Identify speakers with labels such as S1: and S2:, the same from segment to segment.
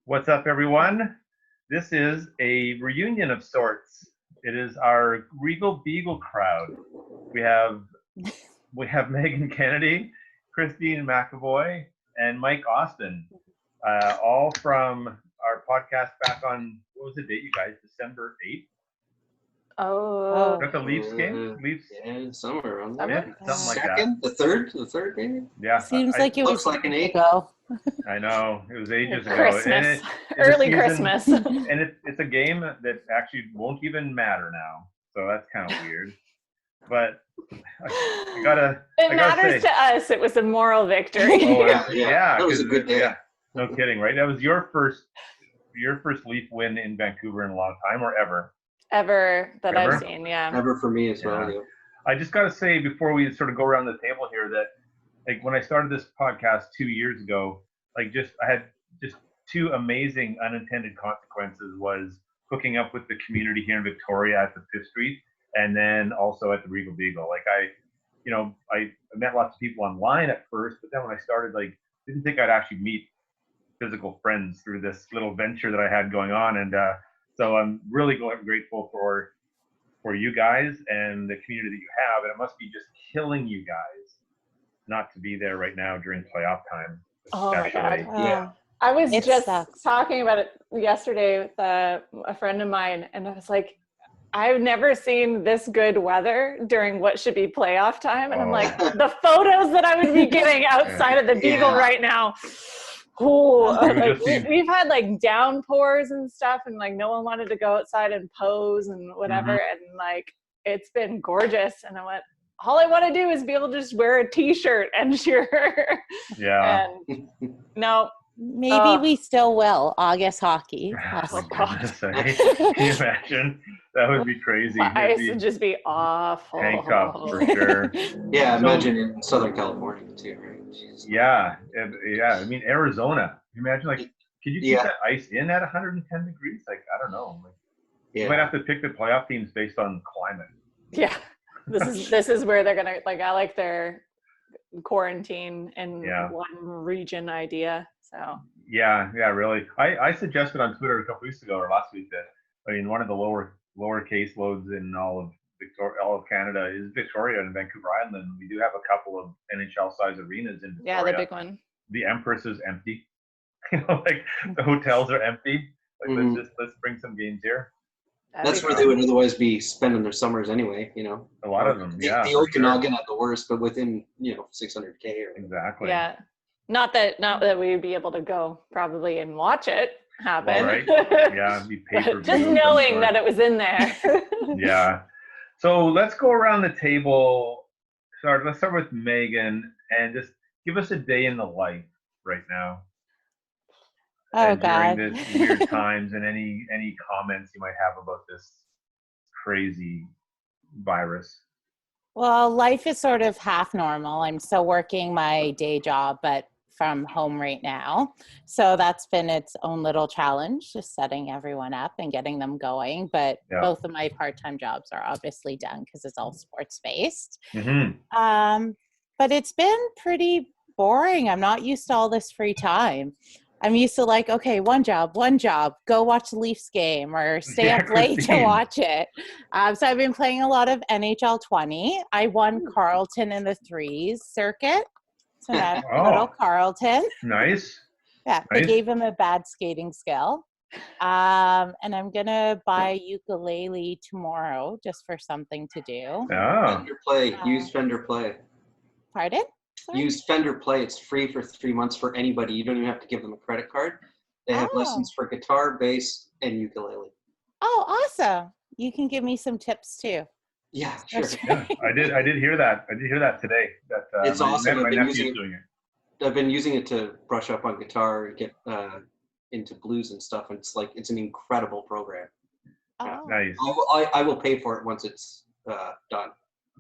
S1: What's up, everyone? This is a reunion of sorts. It is our Regal Beagle crowd. We have Megan Kennedy, Christine McAvoy, and Mike Austin, all from our podcast back on, what was the date, you guys? December 8th?
S2: Oh.
S1: Is that the Leafs game? Leafs?
S3: Yeah, somewhere around there.
S1: Yeah, something like that.
S3: Second? The third maybe?
S1: Yeah.
S2: Seems like it was
S3: looks like an 8.
S2: ago.
S1: I know. It was ages ago.
S4: Christmas.
S1: It's
S4: Early
S1: a season,
S4: Christmas.
S1: And it's a game that actually won't even matter now. So that's kind of weird. But I gotta
S4: matters
S1: say,
S4: to us. It was a moral victory.
S1: Oh,
S3: Yeah, that was a good day.
S1: Yeah, no kidding, right? That was your first Leaf win in Vancouver in a long time, or ever?
S4: Ever that
S1: Ever?
S4: I've seen, yeah.
S3: Never for me as well.
S1: Yeah. I just gotta say before we sort of go around the table here that, like, when I started this podcast 2 years ago, I had just two amazing unintended consequences. Was hooking up with the community here in Victoria at the Fifth Street, and then also at the Regal Beagle. Like I met lots of people online at first, but then when I started, didn't think I'd actually meet physical friends through this little venture that I had going on, and so I'm really grateful for you guys and the community that you have, and it must be just killing you guys not to be there right now during playoff time.
S4: Oh my God.
S3: Yeah.
S4: I was
S2: It
S4: just
S2: sucks.
S4: talking about it yesterday with a friend of mine, and I was like, I've never seen this good weather during what should be playoff time. And I'm like, the photos that I would be getting outside of the Beagle right now. Oh, we've had like downpours and stuff, and like no one wanted to go outside and pose and whatever. And like, it's been gorgeous. And I went, all I want to do is be able to just wear a t-shirt and cheer.
S1: Yeah.
S4: And no.
S2: Maybe we still will. August hockey.
S1: Oh, goodness, can you imagine? That would be crazy.
S4: Ice would just be awful.
S1: Handcuffs for sure.
S3: Yeah, imagine in Southern California too, right? Jeez.
S1: Yeah. I mean, Arizona. Imagine, like, could you keep that ice in at 110 degrees? Like, I don't know. Like, you might have to pick the playoff teams based on climate.
S4: Yeah. This is where they're gonna, like, I like their quarantine in one region idea. So
S1: yeah, really. I suggested on Twitter a couple weeks ago or last week that, I mean, one of the lower case loads in all of Canada is Victoria and Vancouver Island. We do have a couple of NHL size arenas in Victoria.
S4: Yeah, the big one.
S1: The Empress is empty. Like, the hotels are empty. Like, let's bring some games here.
S3: That's where they would otherwise be spending their summers anyway,
S1: A lot of them, yeah.
S3: The Okanagan at the worst, but within, 600K or
S1: exactly.
S4: Yeah. Not that we'd be able to go probably and watch it happen.
S1: Right. Yeah, be pay-per-view.
S4: Just knowing that it was in there.
S1: Yeah. So let's go around the table. Let's start with Megan and just give us a day in the life right now.
S2: Oh, God.
S1: During this weird times, and any comments you might have about this crazy virus.
S2: Well, life is sort of half normal. I'm still working my day job, but from home right now. So that's been its own little challenge, just setting everyone up and getting them going. But both of my part-time jobs are obviously done because it's all sports-based. But it's been pretty boring. I'm not used to all this free time. I'm used to, like, okay, one job, go watch the Leafs game or stay up late to watch it. So I've been playing a lot of NHL 20. I won Carlton in the threes circuit. So now little Carlton.
S1: Nice.
S2: Yeah, they gave him a bad skating skill. And I'm going to buy a ukulele tomorrow just for something to do.
S3: Fender Play. Use Fender Play.
S2: Pardon? Sorry?
S3: Use Fender Play. It's free for 3 months for anybody. You don't even have to give them a credit card. They have lessons for guitar, bass, and ukulele.
S2: Oh, awesome. You can give me some tips too.
S3: Yeah, sure.
S1: Yeah, I did hear that. I did hear that today. That
S3: it's awesome.
S1: my nephew's doing it.
S3: I've been using it to brush up on guitar and get into blues and stuff. And it's an incredible program.
S1: Yeah. Nice.
S3: I will pay for it once it's done.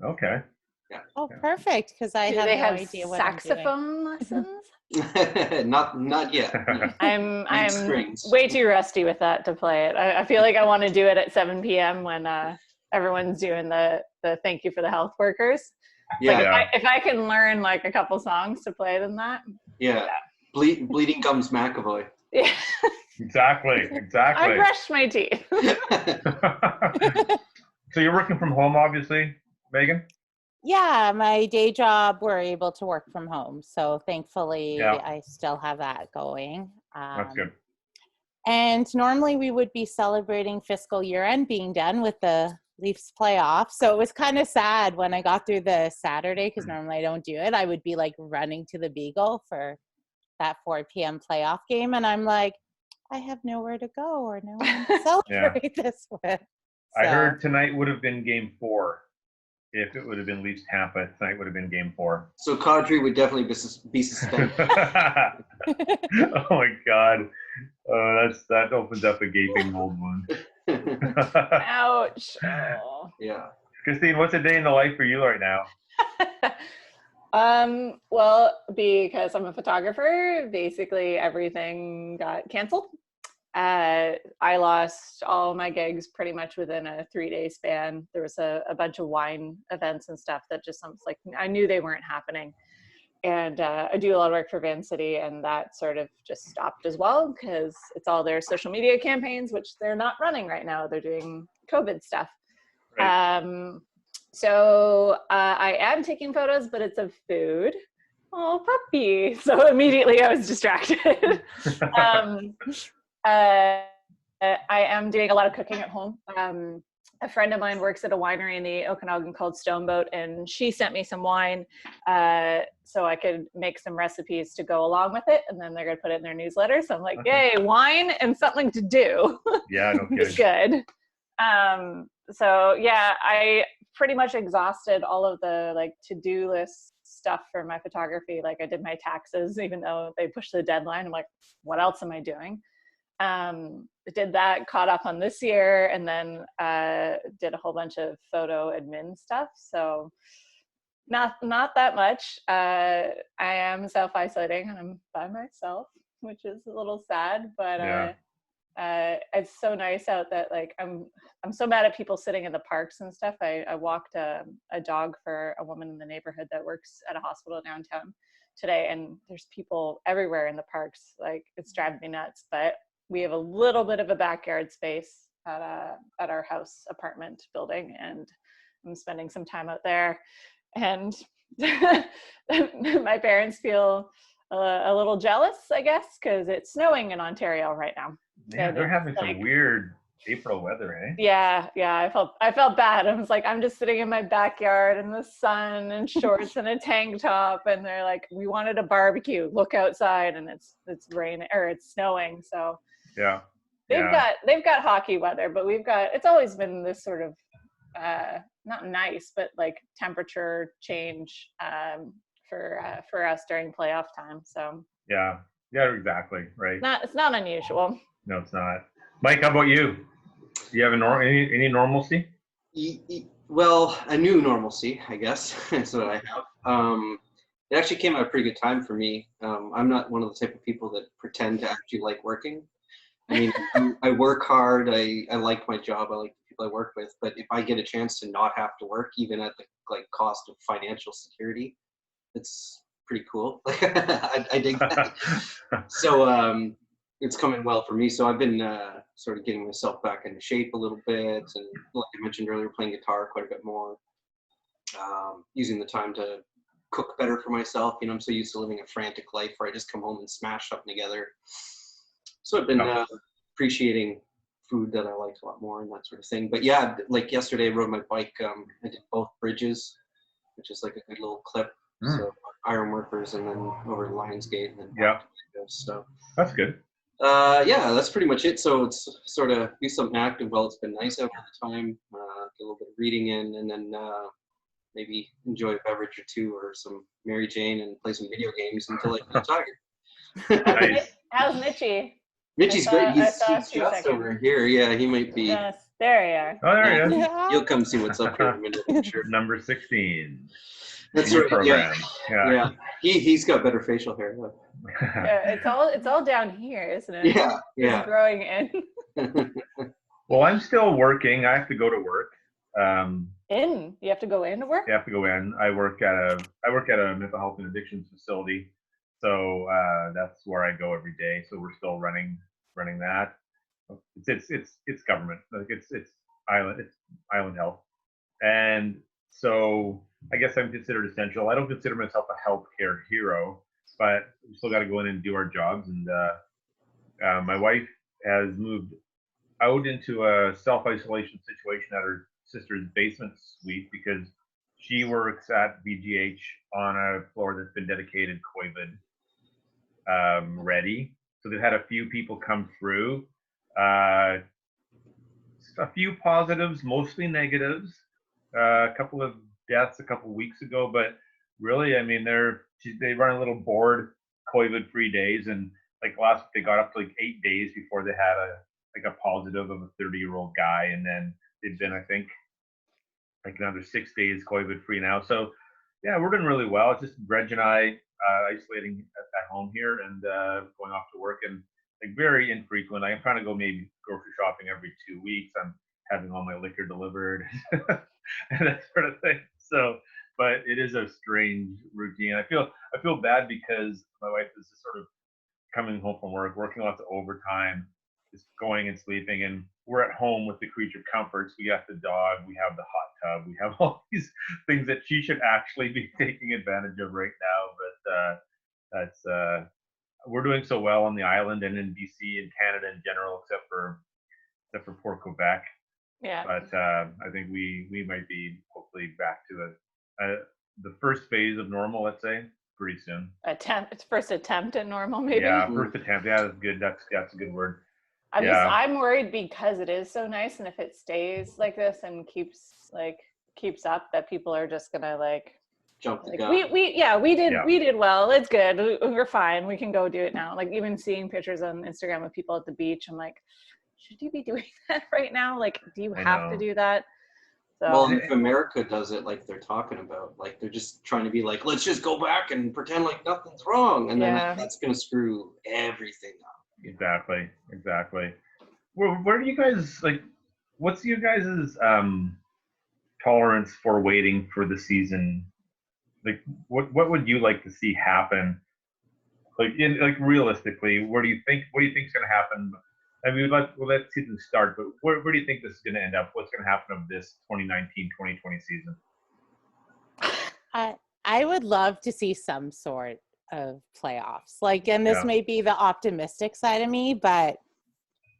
S1: Okay.
S3: Yeah.
S2: Oh, perfect. Because I have no idea what
S4: saxophone lessons.
S3: Not yet.
S4: I'm way too rusty with that to play it. I feel like I want to do it at 7 p.m. when everyone's doing the thank you for the health workers.
S3: Yeah.
S4: Like if I can learn like a couple songs to play than that.
S3: Yeah. Bleeding Gums McAvoy.
S4: Yeah.
S1: Exactly.
S4: I brushed my teeth.
S1: So you're working from home, obviously, Megan?
S2: Yeah, my day job, we're able to work from home. So thankfully,
S1: Yeah.
S2: I still have that going.
S1: That's good.
S2: And normally we would be celebrating fiscal year end being done with the Leafs playoff. So it was kind of sad when I got through the Saturday, because normally I don't do it. I would be like running to the Beagle for that 4 p.m. playoff game. And I'm like, I have nowhere to go or no one to celebrate this with.
S1: I heard tonight would have been game 4. If it would have been Leafs Tampa, tonight would have been game 4.
S3: So Kadri would definitely be suspended.
S1: Oh my God. That opens up a gaping old wound.
S4: Ouch. Oh.
S3: Yeah.
S1: Christine, what's a day in the life for you right now?
S4: Well, because I'm a photographer, basically everything got canceled. I lost all my gigs pretty much within a 3-day span. There was a bunch of wine events and stuff that just sounds like I knew they weren't happening. And I do a lot of work for Van City, and that sort of just stopped as well because it's all their social media campaigns, which they're not running right now. They're doing COVID stuff. Right. So I am taking photos, but it's of food. Oh, puppy. So immediately I was distracted. I am doing a lot of cooking at home. A friend of mine works at a winery in the Okanagan called Stoneboat, and she sent me some wine so I could make some recipes to go along with it, and then they're going to put it in their newsletter. So I'm like, yay, wine and something to do.
S1: Yeah, no kidding.
S4: Good. So yeah, I pretty much exhausted all of the like to-do list stuff for my photography. Like I did my taxes, even though they pushed the deadline. I'm like, what else am I doing? Did that, caught up on this year, and then did a whole bunch of photo admin stuff. So not that much. I am self-isolating and I'm by myself, which is a little sad, but it's so nice out that like I'm so mad at people sitting in the parks and stuff. I walked a dog for a woman in the neighborhood that works at a hospital downtown today, and there's people everywhere in the parks. Like it's driving me nuts, but we have a little bit of a backyard space at our house apartment building, and I'm spending some time out there. And my parents feel a little jealous, I guess, because it's snowing in Ontario right now.
S1: Yeah, they're having some weird April weather, eh?
S4: Yeah. I felt bad. I was like, I'm just sitting in my backyard in the sun and shorts and a tank top, and they're like, we wanted a barbecue. Look outside, and it's raining or it's snowing. So
S1: yeah,
S4: they've got hockey weather, but it's always been this sort of not nice, but like temperature change for us during playoff time. So
S1: yeah, exactly, right.
S4: It's not unusual.
S1: No, it's not. Mike, how about you? Do you have any normalcy?
S3: Well, a new normalcy, I guess. That's what I have. It actually came at a pretty good time for me. I'm not one of the type of people that pretend to actually like working. I mean, I work hard. I like my job. I like the people I work with. But if I get a chance to not have to work, even at the cost of financial security, it's pretty cool. I dig that. So it's coming well for me. So I've been sort of getting myself back into shape a little bit, and like I mentioned earlier, playing guitar quite a bit more. Using the time to cook better for myself. You know, I'm so used to living a frantic life where I just come home and smash something together. So I've been appreciating food that I liked a lot more and that sort of thing. But yeah, like yesterday I rode my bike. I did both bridges, which is like a good little clip. So Ironworkers and then over to Lionsgate. And then so
S1: that's good.
S3: Yeah, that's pretty much it. So it's sort of do something active while it's been nice out all the time. Get a little bit of reading in, and then maybe enjoy a beverage or two or some Mary Jane and play some video games until I feel tired.
S1: Nice.
S4: How's Mitchie?
S3: Mitchie's great. He's just over here. Yeah, he might be.
S4: Yes, there you are.
S1: Oh, there he is.
S3: You'll come see what's up here in a minute, I'm sure.
S1: Number 16.
S3: That's right.
S1: Program.
S3: Yeah. He's got better facial hair.
S4: Yeah, it's all down here, isn't it?
S3: Yeah.
S4: It's growing in.
S1: Well, I'm still working. I have to go to work.
S4: You have to go in to work?
S1: You have to go in. I work at a mental health and addictions facility. So that's where I go every day. So we're still running running that. It's government, like it's island health, and so I guess I'm considered essential. I don't consider myself a healthcare hero, but we still got to go in and do our jobs. And my wife has moved out into a self-isolation situation at her sister's basement suite because she works at VGH on a floor that's been dedicated COVID ready. So they've had a few people come through, a few positives, mostly negatives, a couple of deaths a couple of weeks ago, but really, I mean, they run a little board COVID-free days, and like last they got up to like 8 days before they had a positive of a 30-year-old guy, and then they've been, I think, like another 6 days COVID-free now. So yeah, we're doing really well. It's just Reg and I isolating at home here and going off to work, and like very infrequent. I'm trying to go maybe grocery shopping every 2 weeks. I'm having all my liquor delivered and that sort of thing. So, but it is a strange routine. I feel bad because my wife is just sort of coming home from work, working lots of overtime, just going and sleeping, and we're at home with the creature comforts. We have the dog, we have the hot tub, we have all these things that she should actually be taking advantage of right now. But we're doing so well on the island and in BC and Canada in general, except for poor Quebec.
S4: Yeah.
S1: But I think we might be hopefully back to the first phase of normal, let's say, pretty soon.
S4: It's first attempt at normal, maybe.
S1: Yeah, first attempt. Yeah, that's good. That's a good word.
S4: I'm worried because it is so nice, and if it stays like this and keeps up, that people are just gonna
S3: jump the
S4: like,
S3: gun.
S4: we did well. It's good. We're fine. We can go do it now. Like, even seeing pictures on Instagram of people at the beach, I'm like, should you be doing that right now? Like, do you have to do that? So,
S3: well, if America does it like they're talking about, like they're just trying to be like, let's just go back and pretend like nothing's wrong, and then that's gonna screw everything up.
S1: Exactly. Where do you guys what's your guys' tolerance for waiting for the season? Like, what would you like to see happen? Like, realistically, what do you think is going to happen? I mean, we'll let season start, but where do you think this is going to end up? What's going to happen of this 2019-2020 season?
S2: I would love to see some sort of playoffs. And this may be the optimistic side of me, but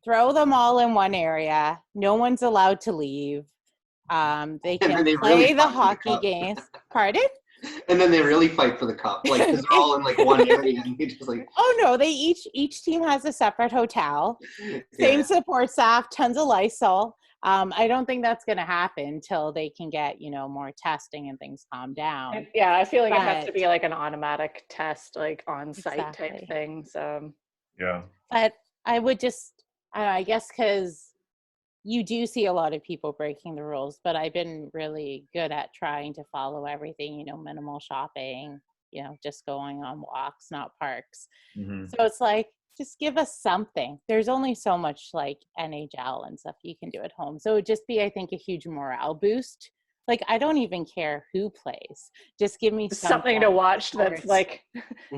S2: throw them all in one area. No one's allowed to leave. They can play the hockey games. Pardon?
S3: And then they really fight for the cup, like, because they're all in like one area, and you just like.
S2: Oh no! They each team has a separate hotel, same support staff, tons of Lysol. I don't think that's going to happen until they can get more testing and things calm down.
S4: Yeah, I feel like it has to be like an automatic test, like on-site type thing. So
S1: yeah,
S2: but I would just I guess because you do see a lot of people breaking the rules, but I've been really good at trying to follow everything, minimal shopping, just going on walks, not parks.
S1: Mm-hmm.
S2: So it's like, just give us something. There's only so much like NHL and stuff you can do at home. So it would just be, I think, a huge morale boost. Like, I don't even care who plays. Just give me
S4: something to watch that's like,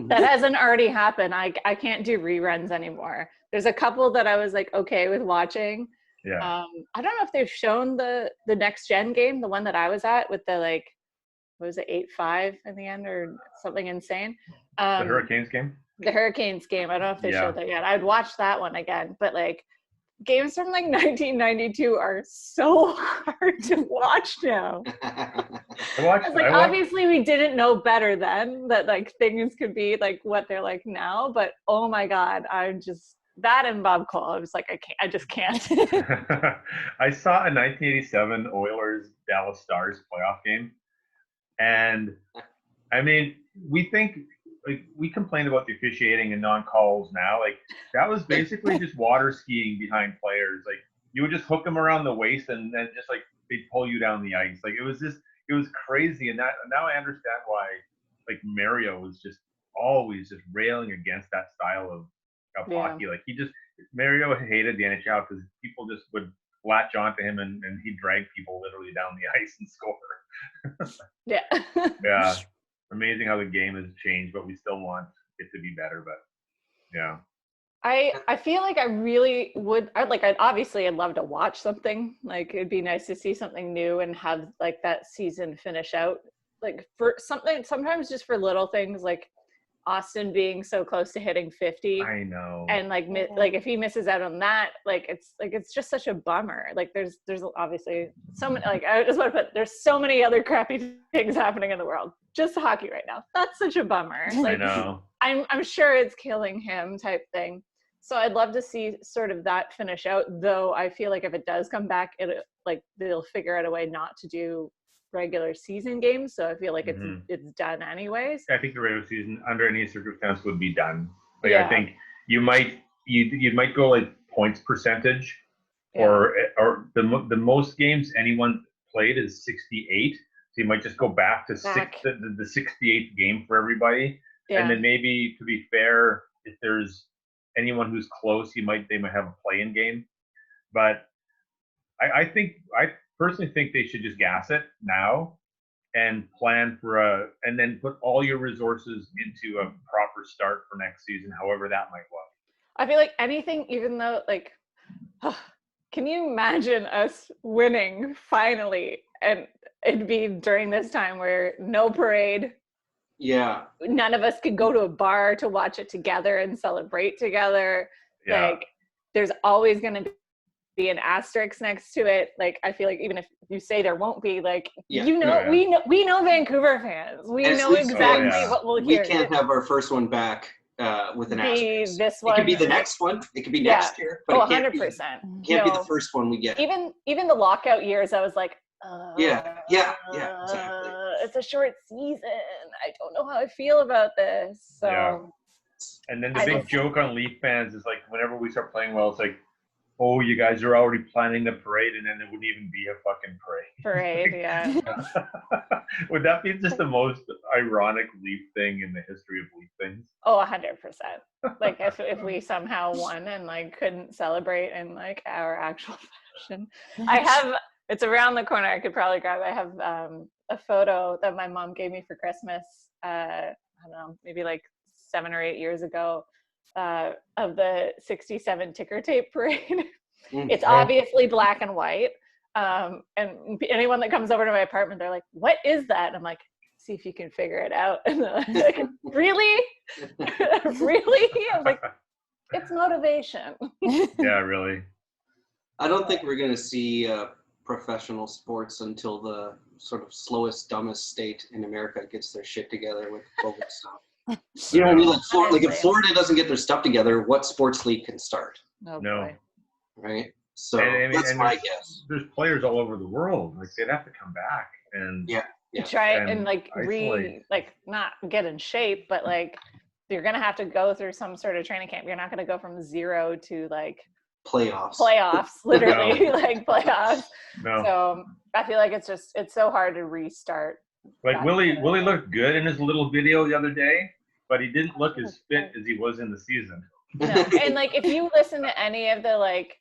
S4: that hasn't already happened. I can't do reruns anymore. There's a couple that I was like, okay with watching.
S1: Yeah.
S4: I don't know if they've shown the next gen game, the one that I was at with the what was it, 8-5 in the end or something insane.
S1: The Hurricanes game?
S4: The Hurricanes game. I don't know if they showed that yet. I'd watch that one again, but games from 1992 are so hard to watch now. Obviously we didn't know better then that things could be like what they're like now, but oh my God, I'm just, that and Bob Cole, I was like, I just can't.
S1: I saw a 1987 Oilers Dallas Stars playoff game, and I mean, we complain about the officiating and non-calls now. That was basically just water skiing behind players. You would just hook them around the waist and then just they'd pull you down the ice. It was crazy. And now I understand why Mario was just always just railing against that style of hockey. Mario hated the NHL because people just would latch onto him and he'd drag people literally down the ice and score. Yeah. Amazing how the game has changed, but we still want it to be better. But yeah.
S4: I feel like I really would. I'd obviously I'd love to watch something. Like it'd be nice to see something new and have like that season finish out. Like for something, sometimes just for little things like Austin being so close to hitting 50.
S1: I know.
S4: And like like if he misses out on that, it's just such a bummer. Like there's obviously so many, like I just want to put, there's so many other crappy things happening in the world. Just hockey right now. That's such a bummer. Like,
S1: I know.
S4: I'm sure it's killing him type thing. So I'd love to see sort of that finish out, though I feel like if it does come back, they'll figure out a way not to do regular season games. So I feel like it's done anyways.
S1: I think the regular season under any circumstance would be done. Like
S4: Yeah.
S1: I think you might go like points percentage, or the most games anyone played is 68. So you might just go back to the 68th game for everybody.
S4: Yeah.
S1: And then maybe, to be fair, if there's anyone who's close, they might have a play-in game. But I personally think they should just gas it now and plan for and then put all your resources into a proper start for next season, however that might look.
S4: I feel like anything, even though like, can you imagine us winning finally? And it'd be during this time where no parade.
S3: Yeah.
S4: None of us could go to a bar to watch it together and celebrate together.
S1: Yeah.
S4: Like there's always going to be an asterisk next to it. Like I feel like even if you say there won't be, like we know Vancouver fans. We know exactly what we'll hear.
S3: We can't have our first one back with an asterisk.
S4: This one.
S3: It could be the next one. It could be next year. But
S4: 100%.
S3: Can't be the first one we get.
S4: Even the lockout years, I was like,
S3: exactly.
S4: It's a short season. I don't know how I feel about this. So.
S1: Yeah. And then the big joke on Leaf fans is like, whenever we start playing well, it's like, oh, you guys are already planning the parade, and then there wouldn't even be a fucking parade.
S4: Yeah.
S1: Would that be just the most ironic Leaf thing in the history of Leaf things?
S4: Oh, 100%. Like if we somehow won and like couldn't celebrate in like our actual fashion. It's around the corner. I could probably grab. I have a photo that my mom gave me for Christmas. I don't know, maybe like 7 or 8 years ago. Of the 67 ticker tape parade. It's obviously black and white. And anyone that comes over to my apartment, they're like, what is that? And I'm like, see if you can figure it out. And they're like, really? Really? I was like, it's motivation.
S1: Yeah, really.
S3: I don't think we're going to see professional sports until the sort of slowest, dumbest state in America gets their shit together with COVID stuff. You know what I mean? Like if Florida doesn't get their stuff together, what sports league can start?
S4: Oh,
S1: no.
S4: boy.
S3: Right? So that's my guess.
S1: There's players all over the world. Like they'd have to come back and
S4: try and like not get in shape, but like you're gonna have to go through some sort of training camp. You're not gonna go from 0 to like playoffs, literally. Like playoffs.
S1: No.
S4: So I feel like it's so hard to restart.
S1: Like Willie looked good in his little video the other day, but he didn't look as fit as he was in the season.
S4: No. And like if you listen to any of the like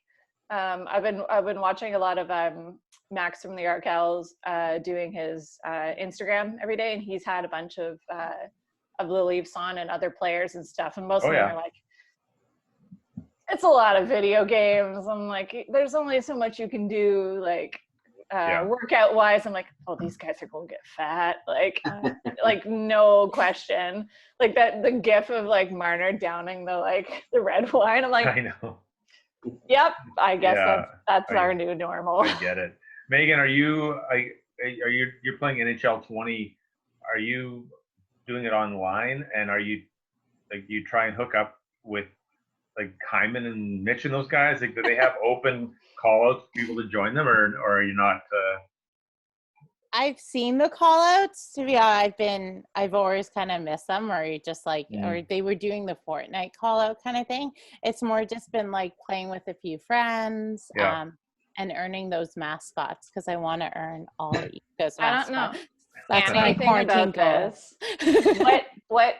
S4: I've been watching a lot of Max from the Arkells doing his Instagram every day, and he's had a bunch of the Leafs on and other players and stuff, and most of them are like, it's a lot of video games. I'm like, there's only so much you can do, like workout wise. I'm like, oh, these guys are gonna get fat, like like no question. Like the gif of like Marner downing the red wine. I'm like,
S1: I know.
S4: Yep, I guess that's our new normal.
S1: I get it. Megan, you're playing NHL 20? Are you doing it online, and are you like you try and hook up with like Hyman and Mitch and those guys? Like, do they have open call outs for people to join them, or are you not?
S2: I've seen the call outs. To be honest, I've always kind of missed them, or you just like, or they were doing the Fortnite call out kind of thing. It's more just been like playing with a few friends, and earning those mascots, because I want to earn all the Ecos mascots.
S4: I don't know.
S2: That's my quarantine goal.
S4: What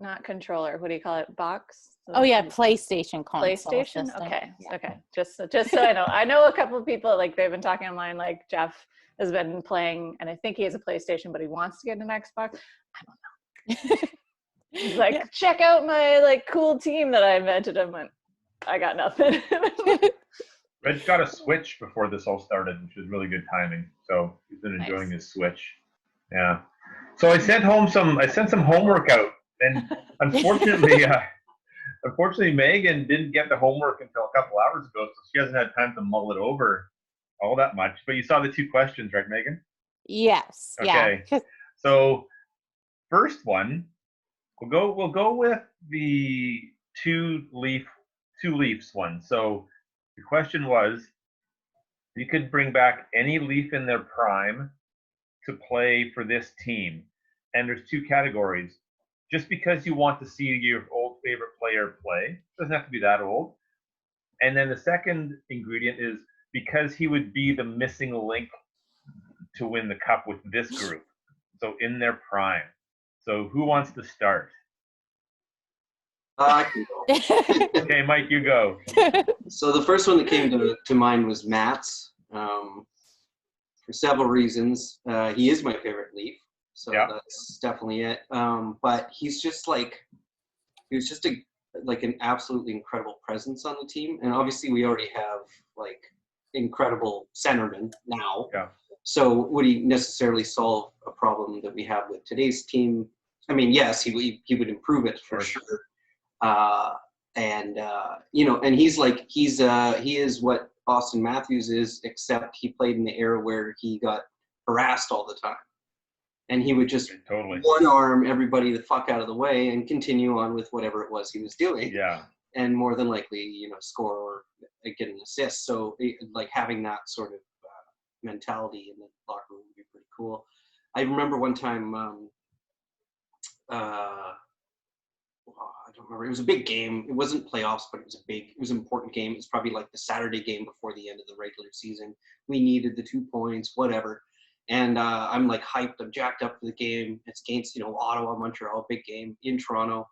S4: not controller, what do you call it? Box?
S2: Oh yeah, PlayStation console.
S4: PlayStation?
S2: System.
S4: Okay.
S2: Yeah.
S4: Okay. Just so I know. I know a couple of people, like they've been talking online, like Jeff has been playing, and I think he has a PlayStation, but he wants to get an Xbox. I don't know. He's like, check out my like cool team that I invented. I went, I got nothing.
S1: Reg got a Switch before this all started, which was really good timing. So he's been enjoying his Switch. Yeah. So I sent some homework out, and unfortunately, Megan didn't get the homework until a couple hours ago, so she hasn't had time to mull it over all that much. But you saw the 2 questions, right, Megan?
S2: Yes.
S1: Okay.
S2: Yeah.
S1: So first one, we'll go with the two Leafs one. So the question was, you could bring back any Leaf in their prime to play for this team, and there's 2 categories. Just because you want to see your old favorite player play, doesn't have to be that old. And then the second ingredient is because he would be the missing link to win the cup with this group. So in their prime. So who wants to start?
S3: I can go.
S1: Okay, Mike, you go.
S3: So the first one that came to mind was Matt's. For several reasons. He is my favorite Leaf. So that's definitely it. But he's just he was just an absolutely incredible presence on the team. And obviously we already have like incredible centermen now.
S1: Yeah.
S3: So would he necessarily solve a problem that we have with today's team? I mean, yes, he would improve it for sure. And he is what Austin Matthews is, except he played in the era where he got harassed all the time. And he would just one arm everybody the fuck out of the way and continue on with whatever it was he was doing.
S1: Yeah.
S3: And more than likely, score or get an assist. So like having that sort of mentality in the locker room would be pretty cool. I remember one time, I don't remember. It was a big game. It wasn't playoffs, but it was an important game. It was probably like the Saturday game before the end of the regular season. We needed the 2 points, whatever. And I'm like hyped. I'm jacked up for the game. It's against, Ottawa, Montreal, big game in Toronto.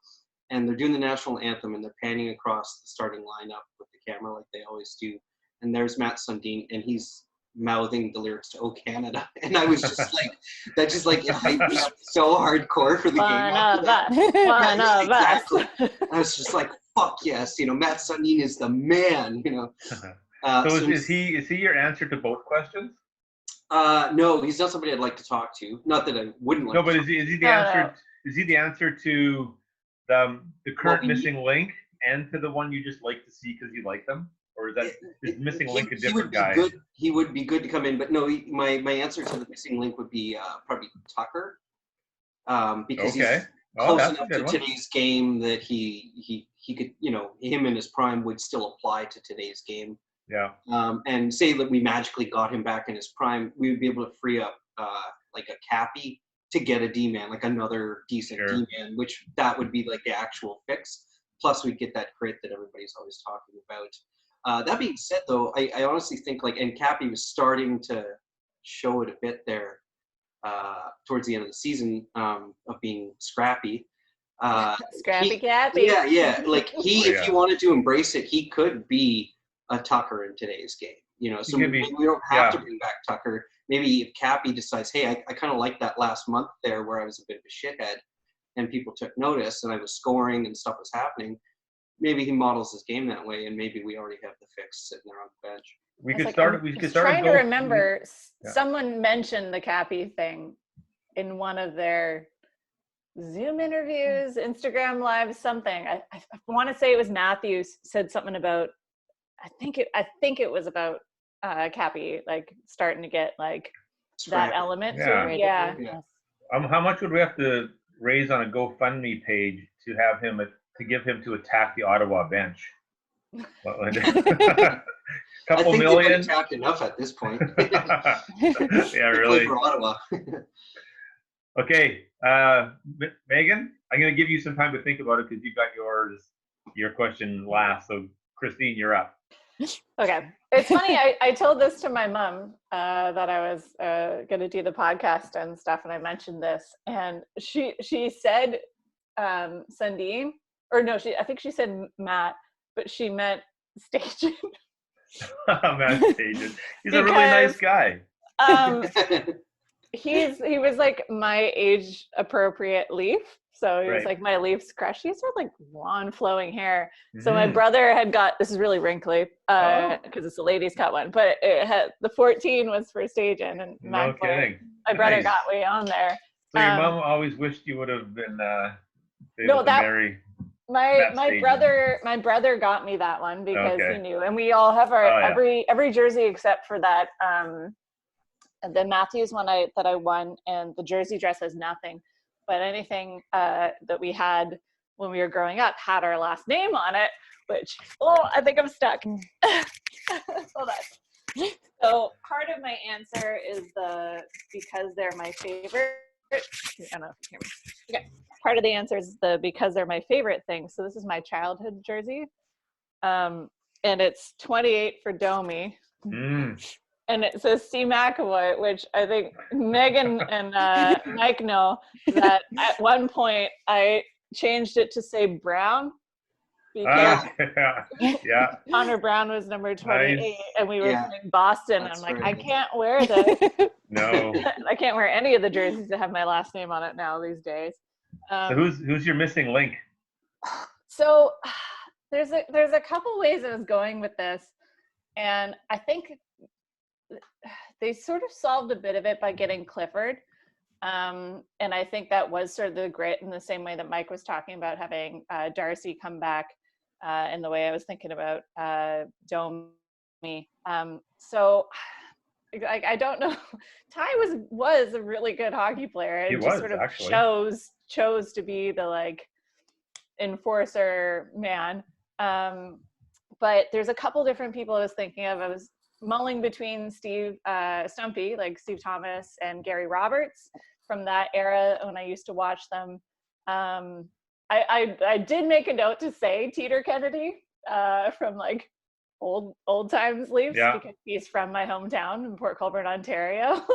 S3: And they're doing the national anthem and they're panning across the starting lineup with the camera like they always do. And there's Matt Sundin and he's mouthing the lyrics to "Oh Canada," and I was just like, that just like it hyped me up so hardcore for the game.
S4: One of us.
S3: I was just like, fuck yes, Matt Sundin is the man,
S1: So is he your answer to both questions?
S3: No, he's not somebody I'd like to talk to. Not that I wouldn't like.
S1: No, but is he the answer? Is he the answer to the current missing link and to the one you just like to see because you like them? Or is missing link a different guy?
S3: He would be good to come in, but no. My answer to the missing link would be probably Tucker, because he's close enough to today's game that he could, him in his prime would still apply to today's game.
S1: Yeah.
S3: And say that we magically got him back in his prime, we would be able to free up like a Cappy to get a D-man, like another decent D-man, which that would be like the actual fix. Plus we'd get that crit that everybody's always talking about. That being said, though, I honestly think and Cappy was starting to show it a bit there towards the end of the season of being scrappy.
S4: Scrappy Cappy.
S3: Yeah. Like if he wanted to embrace it, he could be a Tucker in today's game. So we don't have to bring back Tucker. Maybe if Cappy decides, hey, I kind of like that last month there where I was a bit of a shithead and people took notice and I was scoring and stuff was happening. Maybe he models his game that way, and maybe we already have the fix sitting there on the bench.
S1: We could start.
S4: Trying to remember. Someone mentioned the Cappy thing in one of their Zoom interviews, Instagram live, something. I want to say it was Matthews said something about. I think it was about Cappy like starting to get like that element to it. Yeah.
S1: How much would we have to raise on a GoFundMe page to have him to give him to attack the Ottawa bench? Couple million.
S3: They've attacked enough at this point.
S1: Yeah, really.
S3: For Ottawa.
S1: Okay, Megan, I'm going to give you some time to think about it because you got your question last. So, Christine, you're up.
S4: Okay. It's funny. I told this to my mom that I was going to do the podcast and stuff, and I mentioned this, and she said Sundin, or no, I think she said Matt, but she meant Stajan.
S1: Matt Stajan. He's a really nice guy.
S4: He was like my age appropriate Leaf, So he was
S1: Right.
S4: like my Leafs crush. He's got like long flowing hair. So my
S1: Mhm.
S4: brother had got, this is really wrinkly because it's a ladies cut one, but it had, the 14 was for Stajan, and
S1: No kidding.
S4: my brother
S1: Nice.
S4: got me on there.
S1: So your mom always wished you would have been able
S4: No,
S1: to marry.
S4: my
S1: Stajan.
S4: brother got me that one because
S1: Okay.
S4: he knew, and we all have our
S1: Oh, yeah.
S4: every jersey except for that the Matthews one that I won, and the jersey dress has nothing, but anything that we had when we were growing up had our last name on it, which I think I'm stuck. Hold on. So part of my answer is because they're my favorite. I don't know if you can hear me. Okay. Part of the answer is because they're my favorite thing. So this is my childhood jersey. And it's 28 for Domi. And it says C. McAvoy, which I think Megan and Mike know that at one point I changed it to say Brown because
S1: Yeah.
S4: Connor Brown was number 28,
S1: Nice.
S4: and we were playing Boston.
S3: That's
S4: I'm like,
S3: very
S4: I
S3: good.
S4: can't wear this.
S1: No.
S4: I can't wear any of the jerseys that have my last name on it now these days.
S1: So who's your missing link?
S4: So there's a couple ways I was going with this, and I think they sort of solved a bit of it by getting Clifford. And I think that was sort of the grit, in the same way that Mike was talking about having Darcy come back, in the way I was thinking about Domi. So I don't know. Ty was a really good hockey player, and
S1: He
S4: just
S1: was,
S4: sort of
S1: actually.
S4: chose to be the like enforcer man. But there's a couple different people I was thinking of. I was mulling between Stumpy, like Steve Thomas, and Gary Roberts from that era when I used to watch them. I did make a note to say Teeter Kennedy from like old times Leafs, because he's from my hometown in Port Colborne, Ontario.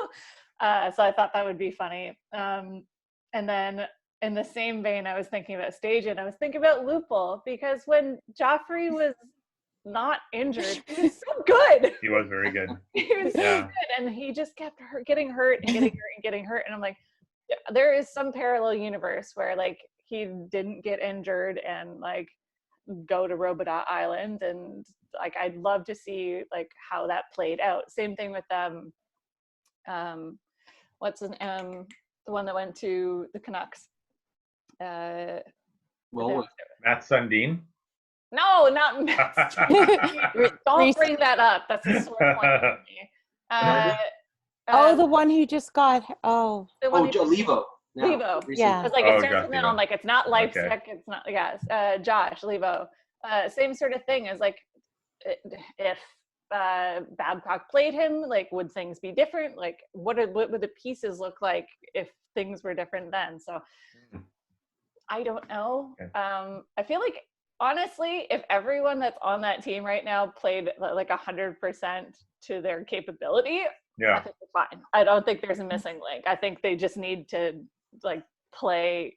S4: So I thought that would be funny. And then in the same vein, I was thinking about Stajan. I was thinking about Lupul, because when Joffrey was not injured, he was so good.
S1: He was very good.
S4: He was so good, and he just kept getting hurt and getting hurt. And I'm like, there is some parallel universe where like he didn't get injured and like go to Robodat Island, and like I'd love to see like how that played out. Same thing with what's his the one that went to the Canucks.
S1: Matt Sundin.
S4: No, not Matt. Don't bring that up. That's a sore point for me.
S2: The one who just got.
S3: Levo.
S4: Levo.
S2: Yeah.
S4: It's like it starts with I'm like, it's not Leipzig. Okay. It's not. Josh Levo. Same sort of thing as like, if Babcock played him, like, would things be different? Like, what would the pieces look like if things were different then? So I don't know. Okay. I feel like, honestly, if everyone that's on that team right now played like 100% to their capability, I think they're fine. I don't think there's a missing link. I think they just need to like play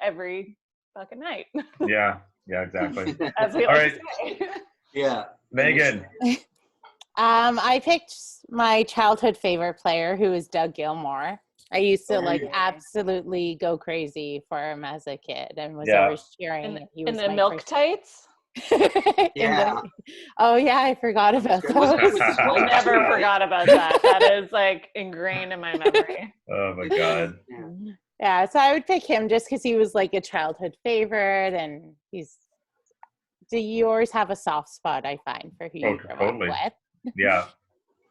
S4: every fucking night.
S1: Yeah, exactly.
S4: As we like to say.
S3: Yeah.
S1: Megan.
S2: I picked my childhood favorite player, who is Doug Gilmour. I used to absolutely go crazy for him as a kid, and was always cheering.
S4: In the milk tights?
S2: I forgot about those.
S4: I never forgot about that. That is like ingrained in my memory.
S1: Oh my God.
S2: Yeah, so I would pick him just because he was like a childhood favorite, and you always have a soft spot, I find, for who you grew up with.
S1: Yeah.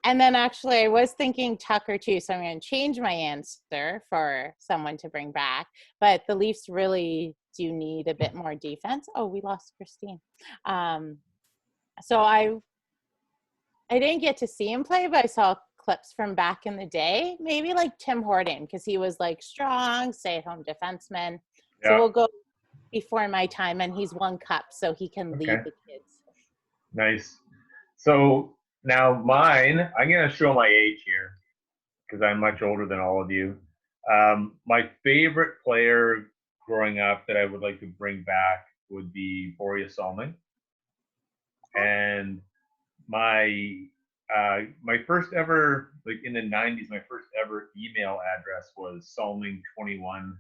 S2: And then actually I was thinking Tucker too, so I'm going to change my answer for someone to bring back. But the Leafs really do need a bit more defense. Oh, we lost Christine. So I didn't get to see him play, but I saw clips from back in the day. Maybe like Tim Horton, because he was like strong, stay-at-home defenseman. Yeah. So we'll go before my time, and he's won cup, so he can lead the kids.
S1: Nice. So now mine, I'm going to show my age here because I'm much older than all of you. My favorite player growing up that I would like to bring back would be Boreas Salming. And my first ever, like in the 90s, my first ever email address was salming21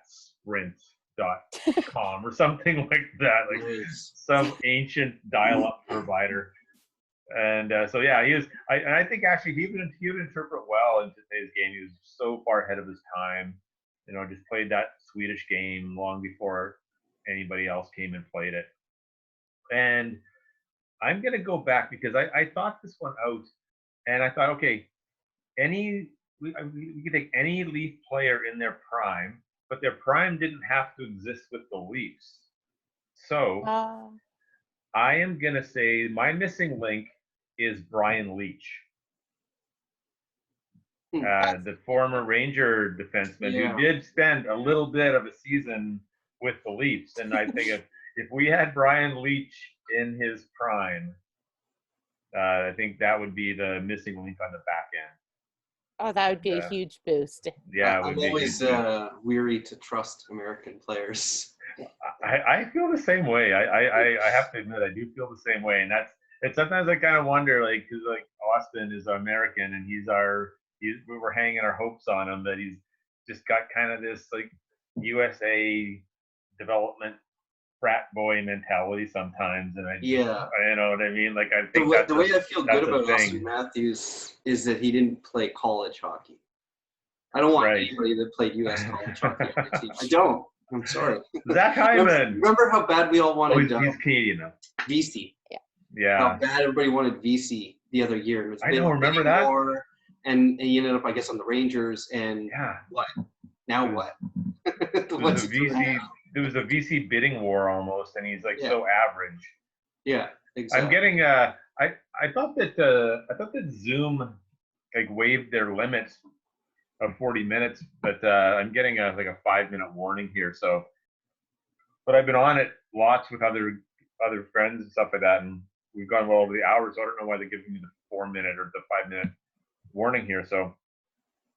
S1: sprint.com or something like that, like
S3: Nice.
S1: some ancient dial-up provider. And so yeah, I think actually he would interpret well in today's game. He was so far ahead of his time. Just played that Swedish game long before anybody else came and played it. And I'm gonna go back because I thought this one out, and I thought, okay, we could take any Leaf player in their prime, but their prime didn't have to exist with the Leafs. So I am gonna say my missing link is Brian Leach, the former Ranger defenseman who did spend a little bit of a season with the Leafs. And I think if we had Brian Leach in his prime, I think that would be the missing link on the back end.
S2: Oh, that would be a huge boost.
S1: Yeah,
S3: I'm always weary to trust American players.
S1: I feel the same way. I have to admit, I do feel the same way, and sometimes I kind of wonder, like, because like Austin is American, and we were hanging our hopes on him that he's just got kind of this like USA development frat boy mentality sometimes, and you know what I mean. Like I think
S3: the way I feel good about Austin Matthews is that he didn't play college hockey. I don't want anybody that played US college hockey on my team. I don't. I'm sorry.
S1: Zach Hyman.
S3: Remember how bad we all wanted
S1: he's Canadian now.
S3: VC.
S1: Yeah.
S3: How bad everybody wanted VC the other year. It was
S1: remember that?
S3: War, and he ended up, I guess, on the Rangers. And what? Now what?
S1: There was a VC bidding war almost, and he's like so average.
S3: Yeah, exactly.
S1: I'm getting I thought that Zoom like waived their limits of 40 minutes, but I'm getting a 5-minute warning here. So, but I've been on it lots with other friends and stuff like that, and we've gone well over the hour. So I don't know why they're giving me the 4-minute or the 5-minute warning here. So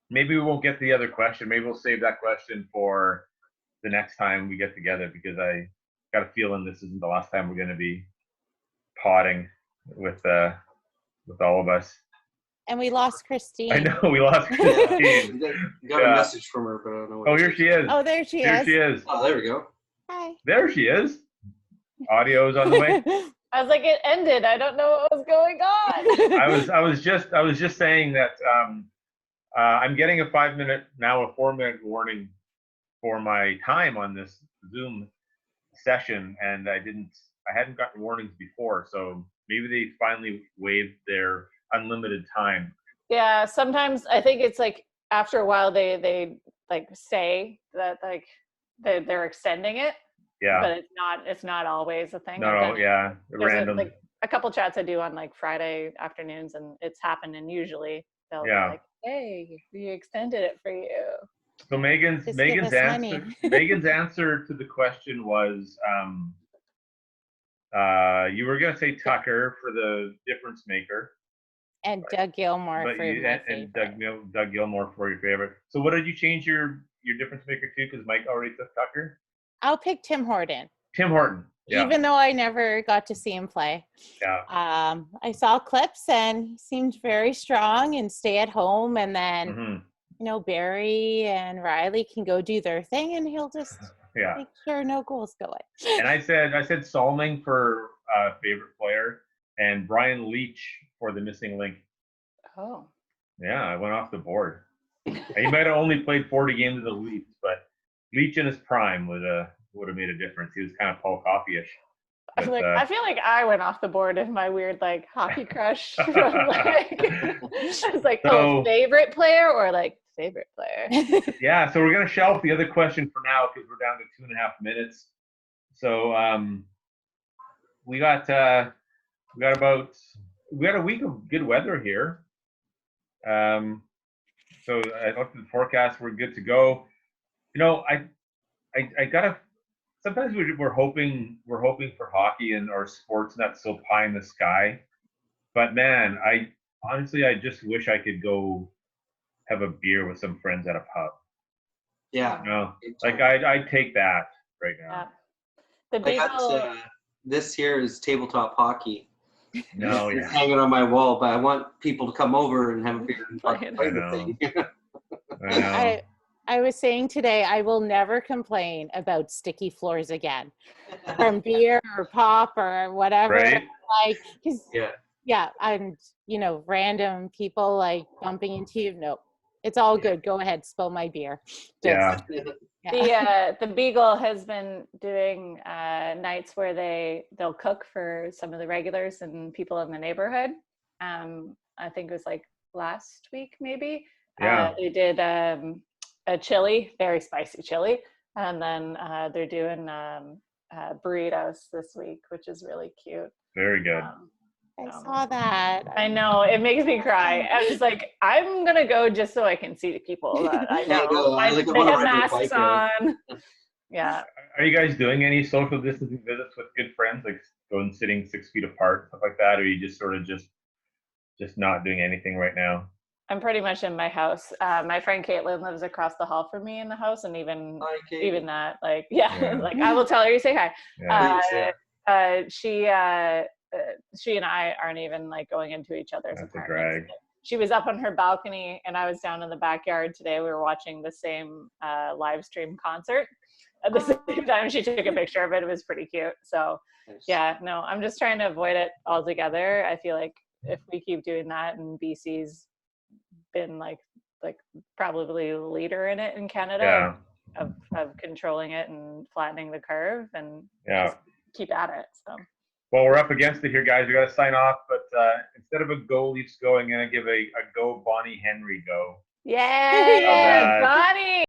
S1: maybe we won't get the other question. Maybe we'll save that question for the next time we get together, because I got a feeling this isn't the last time we're going to be potting with all of us.
S2: And we lost Christine.
S1: I know, we lost Christine.
S3: Got a message from her, but I don't know what
S1: here she is.
S2: Oh, there she is.
S1: Here she is.
S3: Oh, there we go.
S2: Hi.
S1: There she is. Audio's on the way.
S4: I was like, it ended. I don't know what was going on.
S1: I was just saying that I'm getting a 5-minute, now a 4-minute warning for my time on this Zoom session, and I hadn't gotten warnings before, so maybe they finally waived their unlimited time.
S4: Yeah, sometimes I think it's like after a while they like say that like they're extending it. Yeah. But it's not always a thing.
S1: No, yeah. Random.
S4: Like a couple chats I do on like Friday afternoons, and it's happened, and usually they'll be like, hey, we extended it for you.
S1: So Megan's answer to the question was you were gonna say Tucker for the difference maker.
S2: And Doug Gilmore for my favorite.
S1: And Doug Gilmore for your favorite. So what did you change your difference maker to? Because Mike already took Tucker.
S2: I'll pick Tim Horton.
S1: Tim Horton. Yeah.
S2: Even though I never got to see him play.
S1: Yeah.
S2: I saw clips, and he seemed very strong and stay at home, and then Barry and Riley can go do their thing, and he'll just make sure no goals go in.
S1: And I said Salming for favorite player, and Brian Leach for the missing link.
S4: Oh.
S1: Yeah, I went off the board. He might have only played 40 games of the Leafs, but Leach in his prime would have made a difference. He was kind of Paul Coffey-ish.
S4: I feel like I went off the board in my weird like hockey crush. It's like, favorite player or like favorite player.
S1: Yeah, so we're gonna shelf the other question for now because we're down to 2.5 minutes. So we got a week of good weather here. So I looked at the forecast. We're good to go. I gotta. Sometimes we're hoping for hockey and our sports not so pie in the sky, but man, I just wish I could go have a beer with some friends at a pub.
S3: Yeah.
S1: I'd take that right now.
S4: Yeah.
S3: This here is tabletop hockey.
S1: No,
S3: it's hanging on my wall, but I want people to come over and have a beer and play the thing.
S2: I I was saying today, I will never complain about sticky floors again, from beer or pop or whatever.
S1: Right?
S2: Like, 'cause,
S3: Yeah.
S2: yeah, and random people like bumping into you. No, it's all good. Go ahead, spill my beer.
S1: Yeah.
S4: The Beagle has been doing nights where they'll cook for some of the regulars and people in the neighborhood. I think it was like last week maybe.
S1: Yeah.
S4: They did a chili, very spicy chili, and then they're doing burritos this week, which is really cute.
S1: Very good.
S2: I saw that.
S4: I know, it makes me cry. I was like, I'm gonna go just so I can see the people that I know. They have masks on. Yeah.
S1: Are you guys doing any social distancing visits with good friends, like going sitting 6 feet apart, stuff like that, or are you just sort of just not doing anything right now?
S4: I'm pretty much in my house. My friend Caitlin lives across the hall from me in the house, and even that, like,
S1: Yeah.
S4: like I will tell her you say hi.
S1: Yeah.
S4: She and I aren't even like going into each other's
S1: That's a
S4: apartments.
S1: drag.
S4: She was up on her balcony, and I was down in the backyard today. We were watching the same live stream concert at the same time. She took a picture of it. It was pretty cute. So yeah, no, I'm just trying to avoid it altogether. I feel like if we keep doing that, and BC's been like probably the leader in it in Canada, of controlling it and flattening the curve, and just keep at it. So.
S1: Well, we're up against it here, guys. We got to sign off, but instead of a go Leafs go, I'm going to give a go Bonnie Henry go.
S4: Yeah, Bonnie.